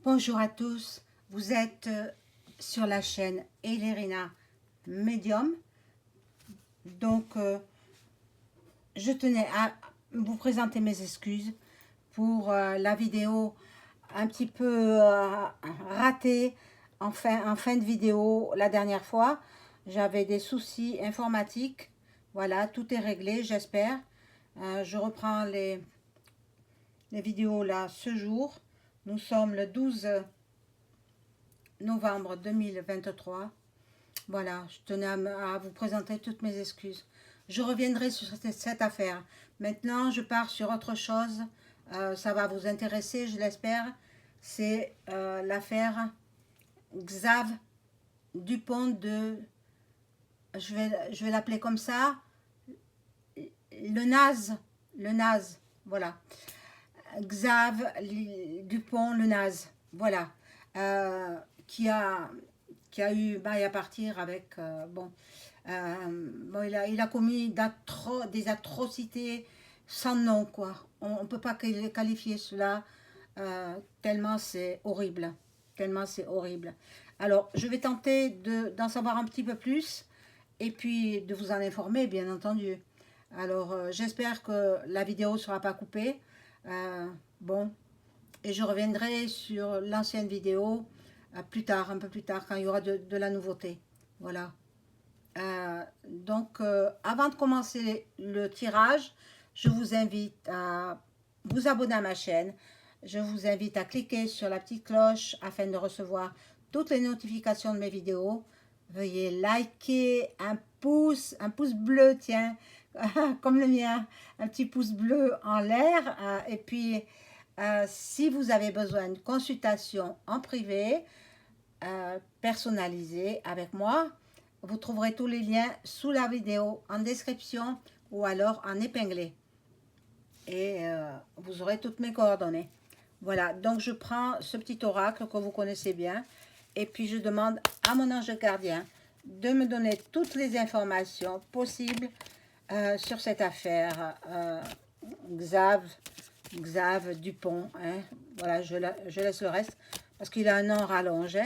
Bonjour à tous, vous êtes sur la chaîne Elerina Medium. Donc, je tenais à vous présenter mes excuses pour la vidéo un petit peu ratée en fin de vidéo la dernière fois. J'avais des soucis informatiques. Voilà, tout est réglé, j'espère. Je reprends les vidéos là ce jour. Nous sommes le 12 novembre 2023. Voilà, je tenais à vous présenter toutes mes excuses. Je reviendrai sur cette affaire. Maintenant, je pars sur autre chose. Ça va vous intéresser, je l'espère. C'est l'affaire Xav Dupont de... Je vais l'appeler comme ça. Le naze. Le naze. Voilà. Xav Dupont, le naze. Voilà. Euh, qui a eu maille à partir avec bon, il a commis des atrocités sans nom, quoi. On ne peut pas qualifier cela tellement c'est horrible, tellement c'est horrible. Alors je vais tenter d'en savoir un petit peu plus et puis de vous en informer, bien entendu. Alors j'espère que la vidéo ne sera pas coupée. Bon, et je reviendrai sur l'ancienne vidéo plus tard, un peu plus tard, quand il y aura de la nouveauté. Voilà. Donc, avant de commencer le tirage, je vous invite à vous abonner à ma chaîne. Je vous invite à cliquer sur la petite cloche afin de recevoir toutes les notifications de mes vidéos. Veuillez liker, un pouce bleu, tiens, comme le mien, un petit pouce bleu en l'air. Et puis, si vous avez besoin de consultation en privé, personnalisée avec moi, vous trouverez tous les liens sous la vidéo, en description ou alors en épinglé. Et vous aurez toutes mes coordonnées. Voilà, donc je prends ce petit oracle que vous connaissez bien et puis je demande à mon ange gardien de me donner toutes les informations possibles sur cette affaire Xav Dupont. Hein. Voilà, je laisse le reste parce qu'il a un nom rallongé.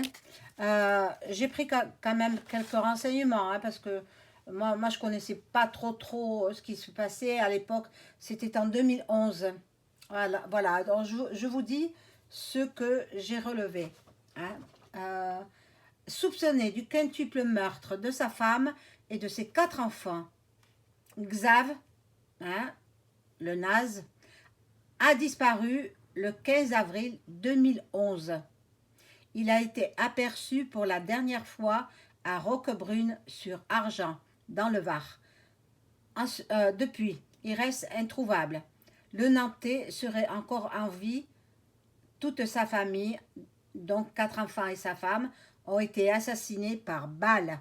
J'ai pris quand même quelques renseignements hein, parce que moi je connaissais pas trop ce qui se passait à l'époque. C'était en 2011. Voilà. Alors je vous dis ce que j'ai relevé. Hein. Soupçonné du quintuple meurtre de sa femme et de ses 4 enfants, Xav, hein, le naze, a disparu le 15 avril 2011. Il a été aperçu pour la dernière fois à Roquebrune-sur-Argent, dans le Var. Depuis, il reste introuvable. Le Nantais serait encore en vie. Toute sa famille, donc 4 enfants et sa femme, ont été assassinés par balle.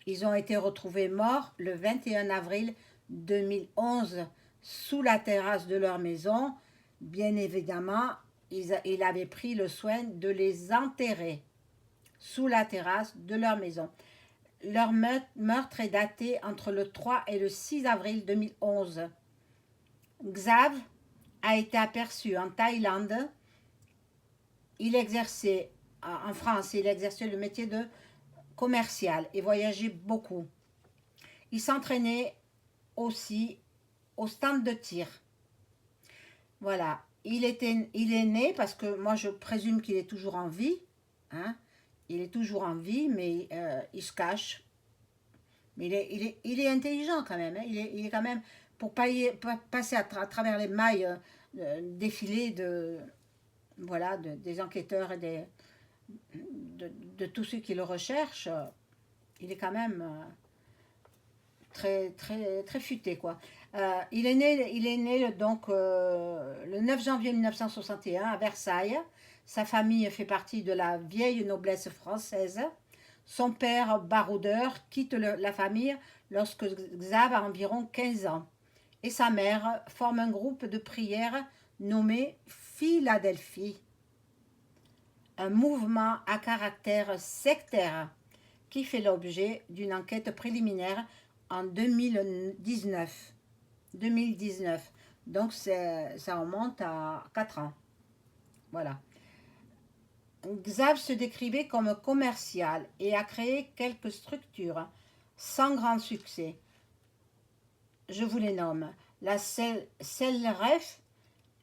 Ils ont été retrouvés morts le 21 avril 2011 sous la terrasse de leur maison. Bien évidemment, il avait pris le soin de les enterrer sous la terrasse de leur maison. Leur meurtre est daté entre le 3 et le 6 avril 2011. Xav a été aperçu en Thaïlande. Il exerçait en France, il exerçait le métier de commercial et voyageait beaucoup. Il s'entraînait aussi au stand de tir. Voilà. Il est né, parce que moi je présume qu'il est toujours en vie. Hein? Il est toujours en vie, mais il se cache. Mais il est intelligent quand même. Hein? Il est quand même, pour passer à travers les mailles défilées voilà, des enquêteurs et de tous ceux qui le recherchent, il est quand même très futé, quoi. Il est né donc le 9 janvier 1961 à Versailles. Sa famille fait partie de la vieille noblesse française. Son père, baroudeur, quitte la famille lorsque Xav a environ 15 ans. Et sa mère forme un groupe de prière nommé Philadelphie, un mouvement à caractère sectaire qui fait l'objet d'une enquête préliminaire en 2019. Donc ça remonte à 4 ans. Voilà. Xav se décrivait comme commercial et a créé quelques structures sans grand succès. Je vous les nomme. La CELREF,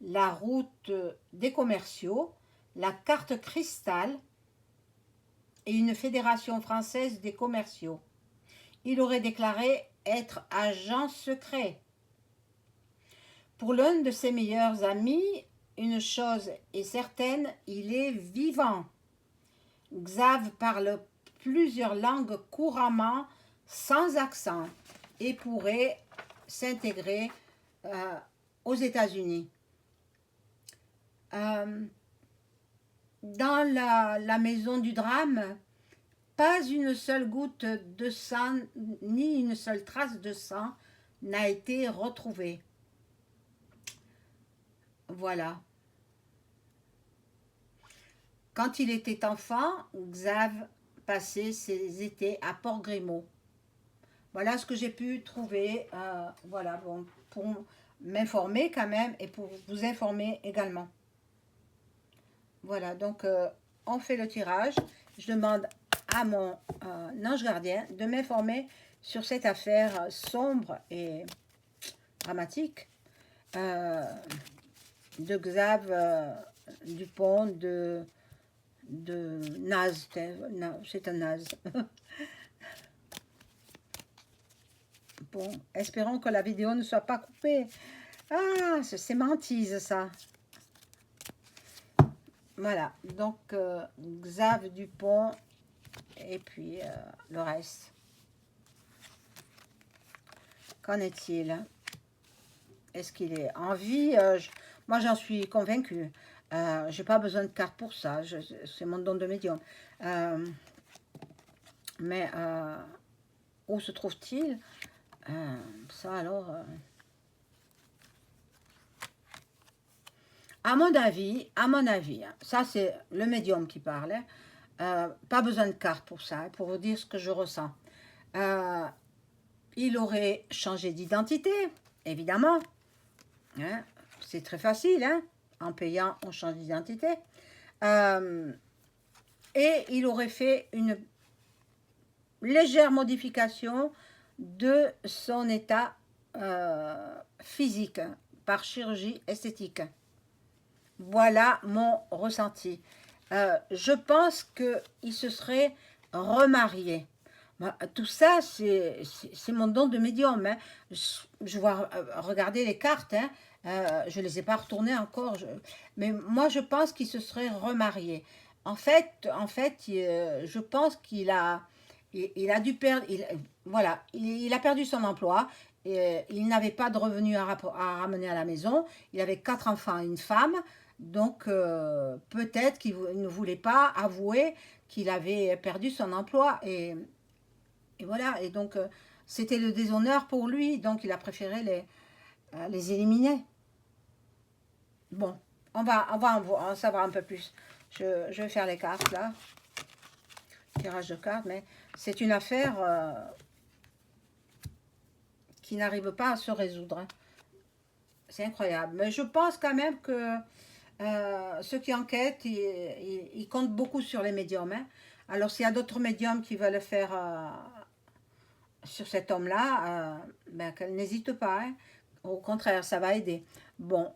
la route des commerciaux, la carte cristal et une fédération française des commerciaux. Il aurait déclaré être agent secret. Pour l'un de ses meilleurs amis, une chose est certaine, il est vivant. Xav parle plusieurs langues couramment, sans accent, et pourrait s'intégrer aux États-Unis. Dans la maison du drame, pas une seule goutte de sang, ni une seule trace de sang n'a été retrouvée. Voilà. Quand il était enfant, Xav passait ses étés à Port-Grimaud. Voilà ce que j'ai pu trouver, voilà, bon, pour m'informer quand même et pour vous informer également. Voilà, donc on fait le tirage. Je demande à mon ange gardien de m'informer sur cette affaire sombre et dramatique de Xav Dupont de Naz. C'est un Naz. Bon, espérons que la vidéo ne soit pas coupée. Ah, c'est mentise ça. Voilà, donc Xav Dupont et puis le reste. Qu'en est-il? Est-ce qu'il est en vie? Moi, j'en suis convaincue. J'ai pas besoin de carte pour ça. C'est mon don de médium. Mais où se trouve-t-il? Ça alors... À mon avis, ça c'est le médium qui parle, pas besoin de carte pour ça, pour vous dire ce que je ressens. Il aurait changé d'identité, évidemment. Hein, c'est très facile, hein, en payant, on change d'identité. Et il aurait fait une légère modification de son état physique par chirurgie esthétique. Voilà mon ressenti. Je pense qu'il se serait remarié. Tout ça, c'est mon don de médium. Hein. Je vois regarder les cartes. Hein. Je ne les ai pas retournées encore. Mais moi, je pense qu'il se serait remarié. En fait, je pense qu'il a, il a dû perdre. Voilà, il a perdu son emploi. Il n'avait pas de revenus à ramener à la maison. Il avait 4 enfants et une femme. Donc, peut-être qu'il ne voulait pas avouer qu'il avait perdu son emploi. Et voilà. Et donc, c'était le déshonneur pour lui. Donc, il a préféré les éliminer. Bon, on va en savoir un peu plus. Je vais faire les cartes, là. Tirage de cartes. Mais c'est une affaire qui n'arrive pas à se résoudre. Hein. C'est incroyable. Mais je pense quand même que ceux qui enquêtent, ils comptent beaucoup sur les médiums. Hein. Alors, s'il y a d'autres médiums qui veulent faire sur cet homme-là, ben, qu'elles n'hésitent pas. Hein. Au contraire, ça va aider. Bon,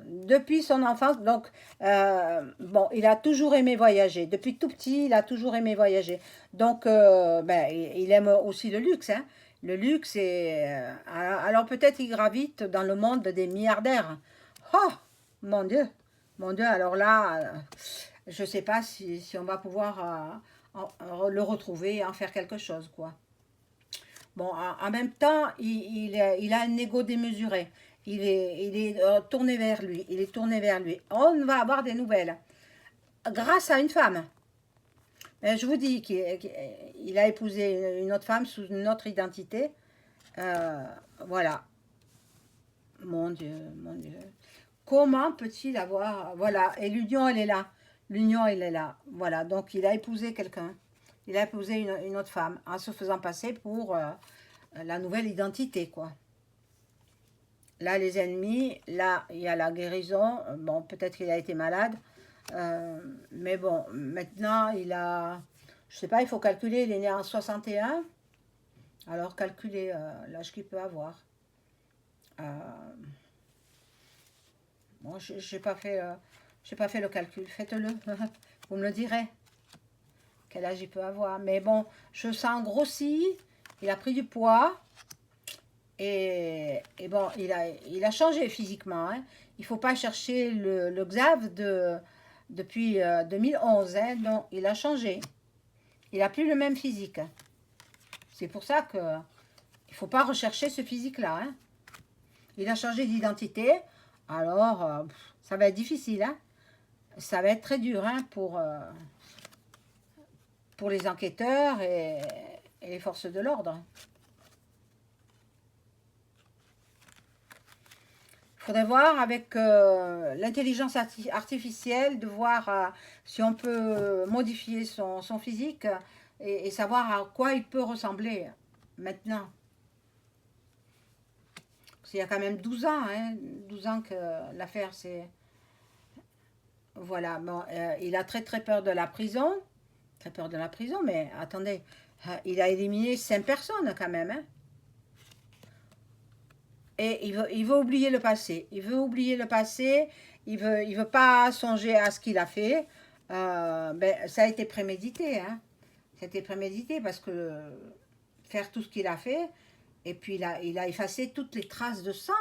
depuis son enfance, donc, bon, il a toujours aimé voyager. Depuis tout petit, il a toujours aimé voyager. Donc, ben, il aime aussi le luxe. Hein. Le luxe, alors peut-être il gravite dans le monde des milliardaires. Oh! Mon Dieu, alors là, je ne sais pas si on va pouvoir le retrouver et en faire quelque chose, quoi. Bon, en même temps, il a un ego démesuré. Il est tourné vers lui. Il est tourné vers lui. On va avoir des nouvelles. Grâce à une femme. Mais je vous dis qu'il a épousé une autre femme sous une autre identité. Voilà. Mon Dieu, mon Dieu. Comment peut-il avoir... Voilà, et l'union, elle est là. L'union, elle est là. Voilà, donc il a épousé quelqu'un. Il a épousé une autre femme en se faisant passer pour la nouvelle identité, quoi. Là, les ennemis, là, il y a la guérison. Bon, peut-être qu'il a été malade. Mais bon, maintenant, il a... Je sais pas, il faut calculer, il est né en 61. Alors, calculer l'âge qu'il peut avoir. Euh, bon, j'ai pas fait le calcul. Faites-le. Vous me le direz. Quel âge il peut avoir. Mais bon, je sens grossi. Il a pris du poids. Et bon, il a changé physiquement. Hein. Il ne faut pas chercher le Xav depuis 2011. Hein. Non, il a changé. Il n'a plus le même physique. C'est pour ça que il ne faut pas rechercher ce physique-là. Hein. Il a changé d'identité. Alors, ça va être difficile. Hein. Ça va être très dur hein, pour les enquêteurs et les forces de l'ordre. Il faudrait voir avec l'intelligence artificielle, de voir si on peut modifier son physique et savoir à quoi il peut ressembler maintenant. Parce qu'il y a quand même 12 ans, hein, 12 ans que l'affaire c'est... Voilà, bon, il a très très peur de la prison. Très peur de la prison, mais attendez, il a éliminé 5 personnes quand même. Hein. Et il veut oublier le passé. Il veut oublier le passé. Il veut pas songer à ce qu'il a fait. Ben, ça a été prémédité. Hein. Ça a été prémédité parce que faire tout ce qu'il a fait, et puis il a effacé toutes les traces de sang.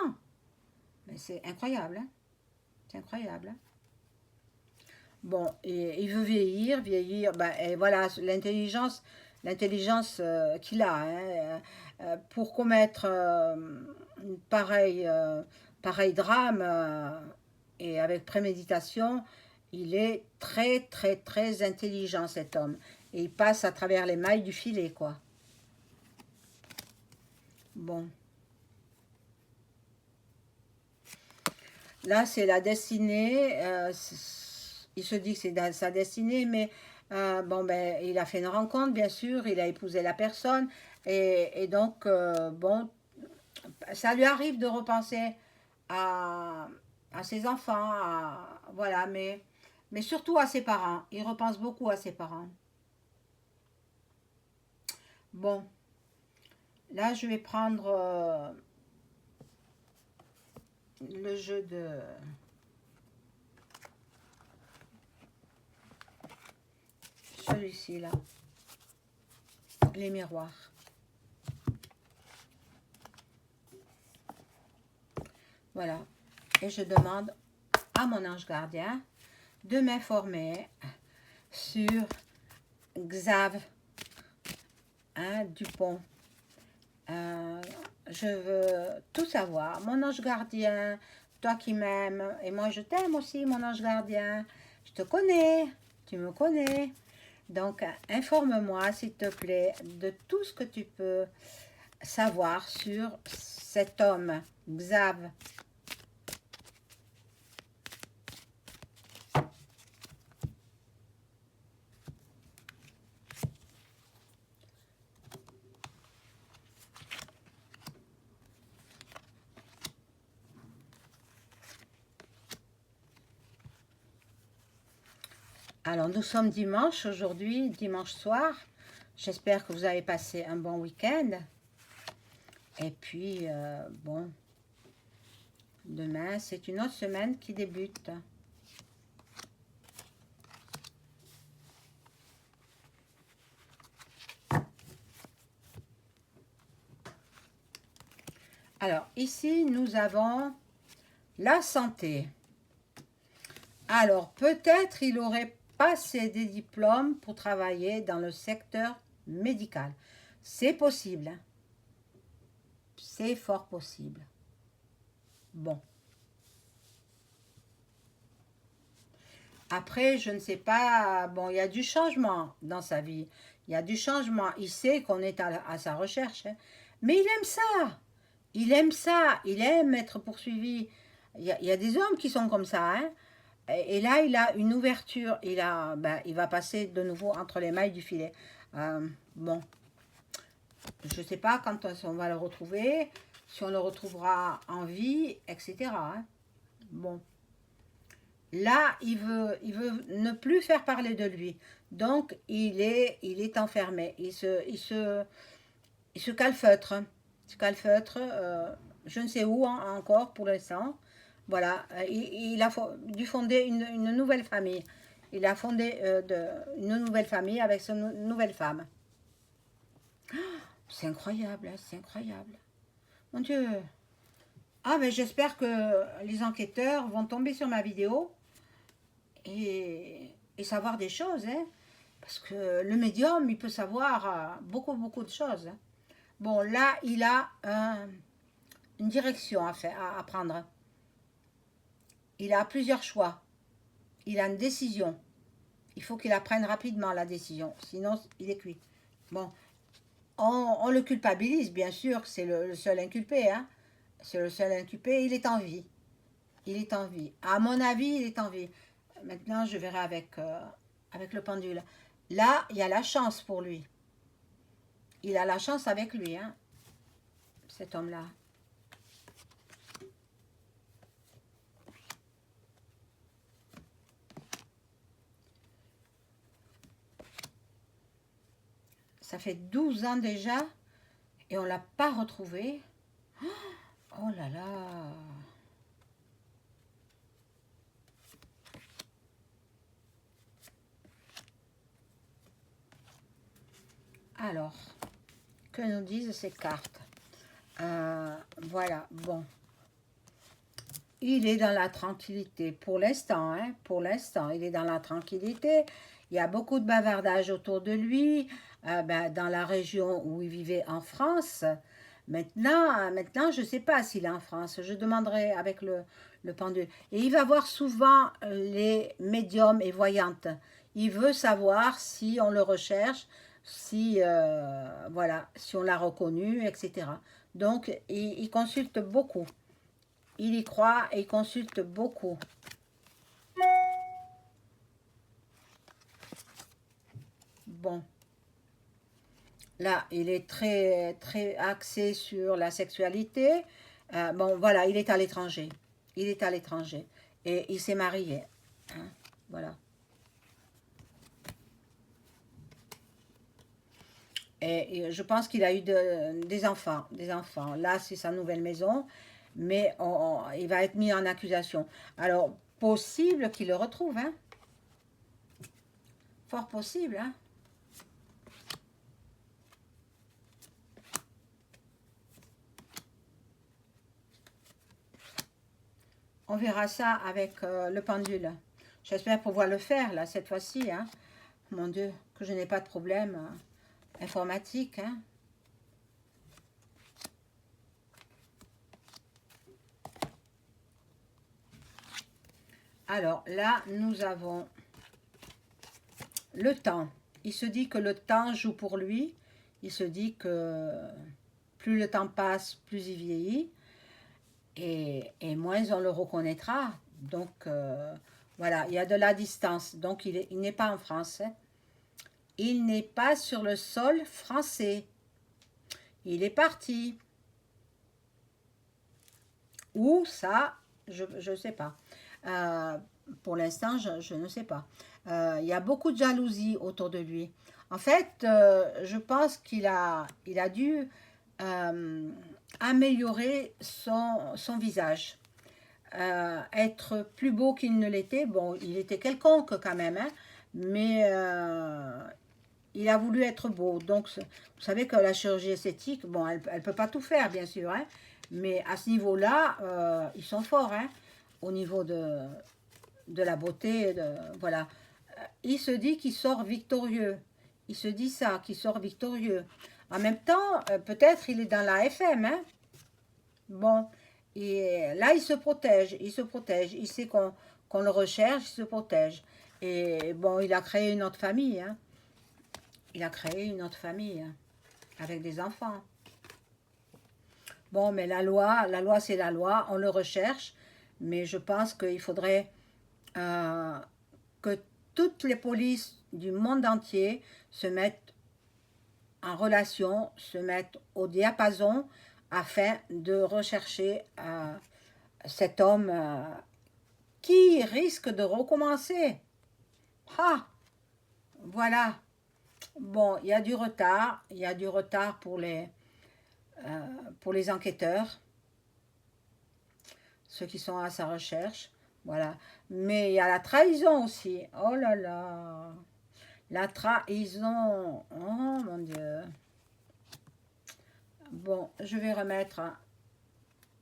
Mais c'est incroyable. Hein. C'est incroyable. Hein. Bon, et il veut vieillir, vieillir. Ben, et voilà, l'intelligence qu'il a. Hein, pour commettre pareil, pareil drame et avec préméditation, il est très très très intelligent cet homme. Et il passe à travers les mailles du filet, quoi. Bon, là c'est la destinée. Il se dit que c'est sa destinée, mais bon, ben, il a fait une rencontre, bien sûr, il a épousé la personne, et donc, bon, ça lui arrive de repenser à, à ses enfants, voilà, mais surtout à ses parents. Il repense beaucoup à ses parents. Bon, là, je vais prendre le jeu de celui-ci, là, les miroirs. Voilà. Et je demande à mon ange gardien de m'informer sur Xav hein, Dupont. Je veux tout savoir. Mon ange gardien, toi qui m'aimes, et moi je t'aime aussi, mon ange gardien. Je te connais, tu me connais. Donc, informe-moi, s'il te plaît, de tout ce que tu peux savoir sur cet homme, Xav. Alors, nous sommes dimanche aujourd'hui, dimanche soir. J'espère que vous avez passé un bon week-end. Et puis, bon, demain, c'est une autre semaine qui débute. Alors, ici, nous avons la santé. Alors, peut-être il aurait passé des diplômes pour travailler dans le secteur médical. C'est possible. Hein. C'est fort possible. Bon. Après, je ne sais pas. Bon, il y a du changement dans sa vie. Il y a du changement. Il sait qu'on est à sa recherche. Hein. Mais il aime ça. Il aime ça. Il aime être poursuivi. Il y a des hommes qui sont comme ça. Hein. Et là, il a une ouverture. Ben, il va passer de nouveau entre les mailles du filet. Bon, je ne sais pas quand on va le retrouver, si on le retrouvera en vie, etc. Hein. Bon, Là, il veut ne plus faire parler de lui. Donc, il est enfermé. Il se calfeutre. Il se calfeutre, je ne sais où encore pour l'instant. Voilà, il a dû fonder une nouvelle famille. Il a fondé une nouvelle famille avec son nouvelle femme. C'est incroyable, hein, c'est incroyable. Mon Dieu. Ah, mais j'espère que les enquêteurs vont tomber sur ma vidéo et savoir des choses, hein. Parce que le médium, il peut savoir beaucoup, beaucoup de choses, hein. Bon, là, il a une direction à faire, à prendre. Il a plusieurs choix. Il a une décision. Il faut qu'il apprenne rapidement la décision. Sinon, il est cuit. Bon, on le culpabilise, bien sûr. C'est le seul inculpé, hein. C'est le seul inculpé. Il est en vie. Il est en vie. À mon avis, il est en vie. Maintenant, je verrai avec le pendule. Là, il y a la chance pour lui. Il a la chance avec lui, hein, cet homme-là. Ça fait 12 ans déjà et on ne l'a pas retrouvé. Oh là là. Alors, que nous disent ces cartes? Voilà, bon. Il est dans la tranquillité pour l'instant, hein, pour l'instant. Il est dans la tranquillité. Il y a beaucoup de bavardage autour de lui, dans la région où il vivait en France. Maintenant, je ne sais pas s'il est en France. Je demanderai avec le pendule. Et il va voir souvent les médiums et voyantes. Il veut savoir si on le recherche, si, voilà, si on l'a reconnu, etc. Donc, il consulte beaucoup. Il y croit et il consulte beaucoup. Bon, là, il est très, très axé sur la sexualité. Bon, voilà, il est à l'étranger. Il est à l'étranger. Et il s'est marié, hein, voilà. Et je pense qu'il a eu des enfants. Des enfants. Là, c'est sa nouvelle maison. Mais il va être mis en accusation. Alors, possible qu'il le retrouve, hein. Fort possible, hein. On verra ça avec le pendule. J'espère pouvoir le faire, là, cette fois-ci, hein. Mon Dieu, que je n'ai pas de problème informatique, hein. Alors, là, nous avons le temps. Il se dit que le temps joue pour lui. Il se dit que plus le temps passe, plus il vieillit. Et moins on le reconnaîtra. Donc, voilà, il y a de la distance. Donc, il n'est pas en France, hein. Il n'est pas sur le sol français. Il est parti. Où ça, je ne sais pas. Euh, pour l'instant, je ne sais pas. Il y a beaucoup de jalousie autour de lui. En fait, je pense il a dû euh, améliorer son visage. Être plus beau qu'il ne l'était. Bon, il était quelconque quand même, hein, mais il a voulu être beau. Donc, vous savez que la chirurgie esthétique, bon, elle ne peut pas tout faire, bien sûr, hein, mais à ce niveau-là, ils sont forts, hein, au niveau de la beauté. Voilà. Il se dit qu'il sort victorieux. Il se dit ça, qu'il sort victorieux. En même temps, peut-être il est dans la FM, hein. Bon, et là, il se protège, il se protège. Il sait qu'on le recherche, il se protège. Et bon, il a créé une autre famille, hein. Il a créé une autre famille, hein, avec des enfants. Bon, mais la loi, c'est la loi. On le recherche, mais je pense qu'il faudrait euh, que toutes les polices du monde entier se mettent en relation, se mettent au diapason afin de rechercher cet homme qui risque de recommencer. Ah, voilà. Bon, il y a du retard. Il y a du retard pour les enquêteurs, ceux qui sont à sa recherche. Voilà. Mais il y a la trahison aussi. Oh là là. La trahison. Oh mon Dieu. Bon, je vais remettre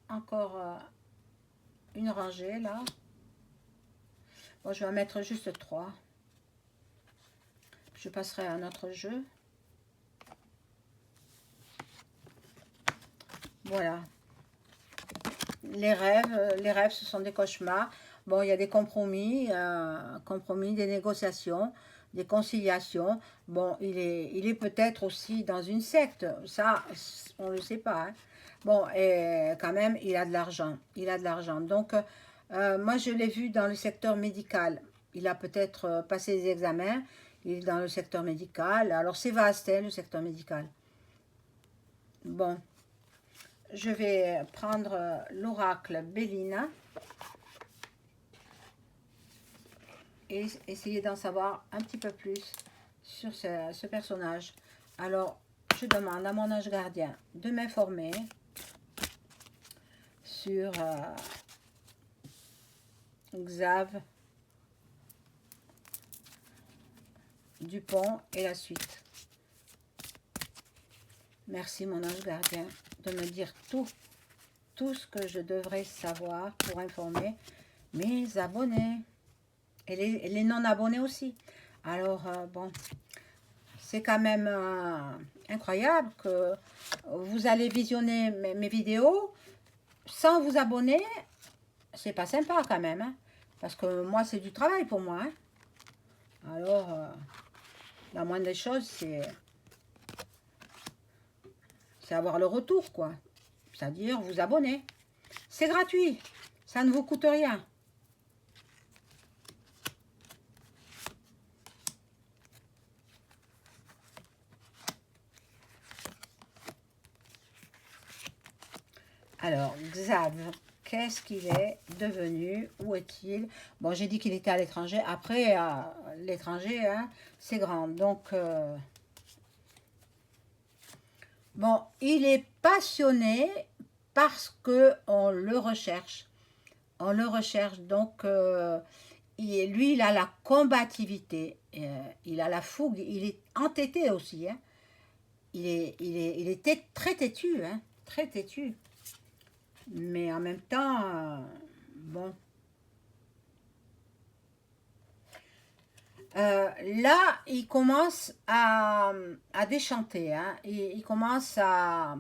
encore une rangée là. Bon, je vais en mettre juste 3. Je passerai à un autre jeu. Voilà. Les rêves, ce sont des cauchemars. Bon, il y a des compromis, des négociations, des conciliations. Bon, il est peut-être aussi dans une secte. Ça, on ne le sait pas, hein. Bon, et quand même, il a de l'argent. Il a de l'argent. Donc, moi, je l'ai vu dans le secteur médical. Il a peut-être passé les examens. Il est dans le secteur médical. Alors, c'est vaste, hein, le secteur médical. Bon, je vais prendre l'oracle Bélina et essayer d'en savoir un petit peu plus sur ce personnage. Alors, je demande à mon ange gardien de m'informer sur Xav Dupont et la suite. Merci mon ange gardien de me dire tout ce que je devrais savoir pour informer mes abonnés et les non-abonnés aussi. Alors, bon, c'est quand même incroyable que vous allez visionner mes vidéos sans vous abonner. C'est pas sympa quand même, hein, parce que moi, c'est du travail pour moi, hein. Alors, la moindre des choses, c'est avoir le retour, quoi. C'est-à-dire vous abonner. C'est gratuit. Ça ne vous coûte rien. Alors, Xav, qu'est-ce qu'il est devenu? Où est-il? Bon, j'ai dit qu'il était à l'étranger. Après, l'étranger, hein, c'est grand. Donc, bon, il est passionné parce que on le recherche. On le recherche. Donc, lui, il a la combativité. Il a la fougue. Il est entêté aussi, hein. Il était très têtu, hein, très têtu. Mais en même temps, bon. Là, il commence à déchanter, hein. Il commence à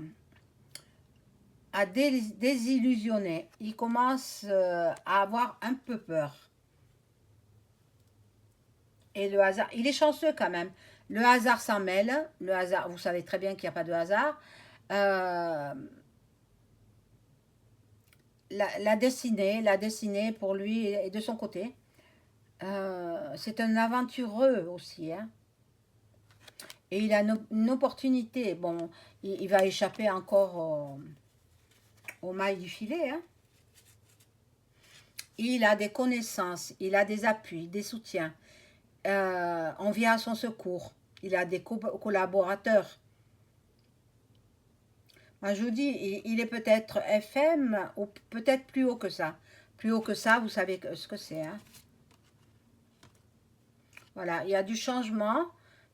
désillusionner. Il commence à avoir un peu peur. Et le hasard, il est chanceux quand même. Le hasard s'en mêle. Le hasard, vous savez très bien qu'il n'y a pas de hasard. Euh, la destinée pour lui est de son côté. C'est un aventureux aussi, hein. Et il a une opportunité. Bon, il va échapper encore au mailles du filet, hein. Il a des connaissances, il a des appuis, des soutiens. On vient à son secours. Il a des collaborateurs. Moi, je vous dis, il est peut-être FM ou peut-être plus haut que ça. Plus haut que ça, vous savez ce que c'est, hein. Voilà, il y a du changement,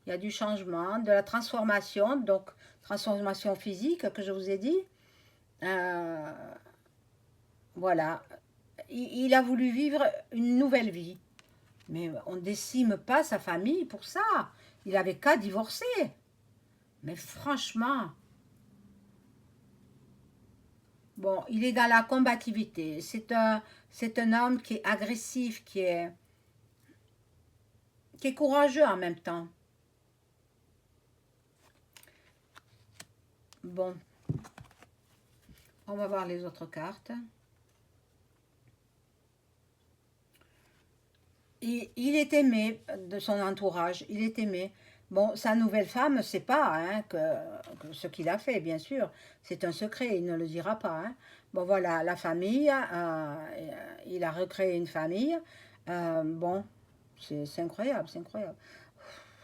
il y a du changement, de la transformation, donc transformation physique que je vous ai dit. Euh, voilà, il a voulu vivre une nouvelle vie. Mais on ne décime pas sa famille pour ça. Il avait qu'à divorcer. Mais franchement, bon, il est dans la combativité. C'est un homme qui est agressif, qui est courageux en même temps. Bon, on va voir les autres cartes. Il est aimé de son entourage, il est aimé. Bon, sa nouvelle femme, c'est pas, hein, que ce qu'il a fait, bien sûr. C'est un secret, il ne le dira pas, hein. Bon, voilà, la famille, il a recréé une famille. Bon, c'est incroyable, c'est incroyable.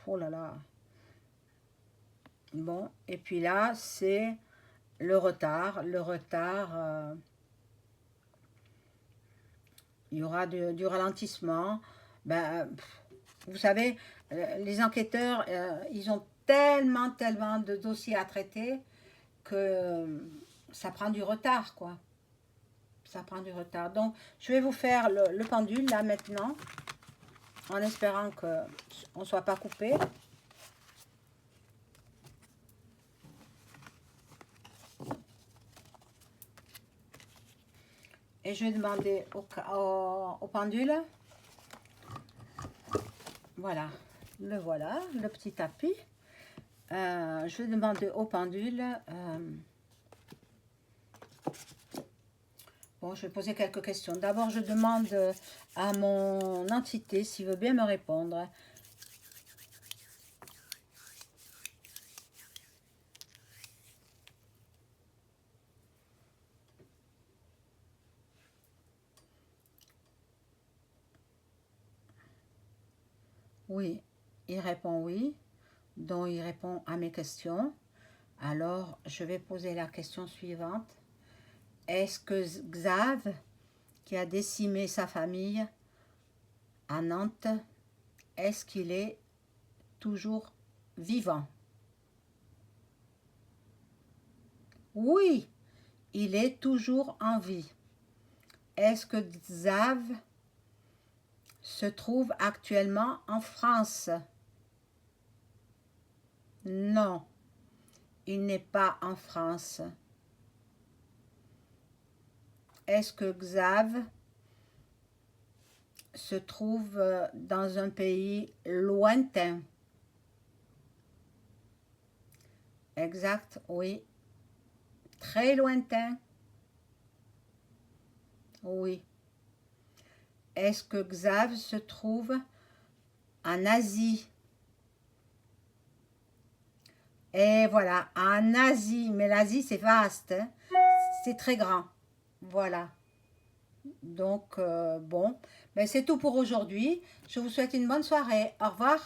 Oh là là. Bon, et puis là, c'est le retard. Le retard, il y aura du ralentissement. Ben, vous savez, les enquêteurs, ils ont tellement, tellement de dossiers à traiter que ça prend du retard, quoi. Ça prend du retard. Donc, je vais vous faire le pendule, là, maintenant, en espérant qu'on ne soit pas coupé. Et je vais demander au pendule. Voilà, le petit tapis. Je vais demander au pendule. Bon, je vais poser quelques questions. D'abord, je demande à mon entité s'il veut bien me répondre. Oui, il répond oui. Donc, il répond à mes questions. Alors, je vais poser la question suivante. Est-ce que Xav, qui a décimé sa famille à Nantes, est-ce qu'il est toujours vivant? Oui, il est toujours en vie. Est-ce que Xav se trouve actuellement en France? Non, il n'est pas en France. Est-ce que Xav se trouve dans un pays lointain? Exact, oui. Très lointain? Oui. Est-ce que Xav se trouve en Asie? Et voilà, en Asie. Mais l'Asie, c'est vaste, hein. C'est très grand. Voilà. Donc, bon, ben, c'est tout pour aujourd'hui. Je vous souhaite une bonne soirée. Au revoir.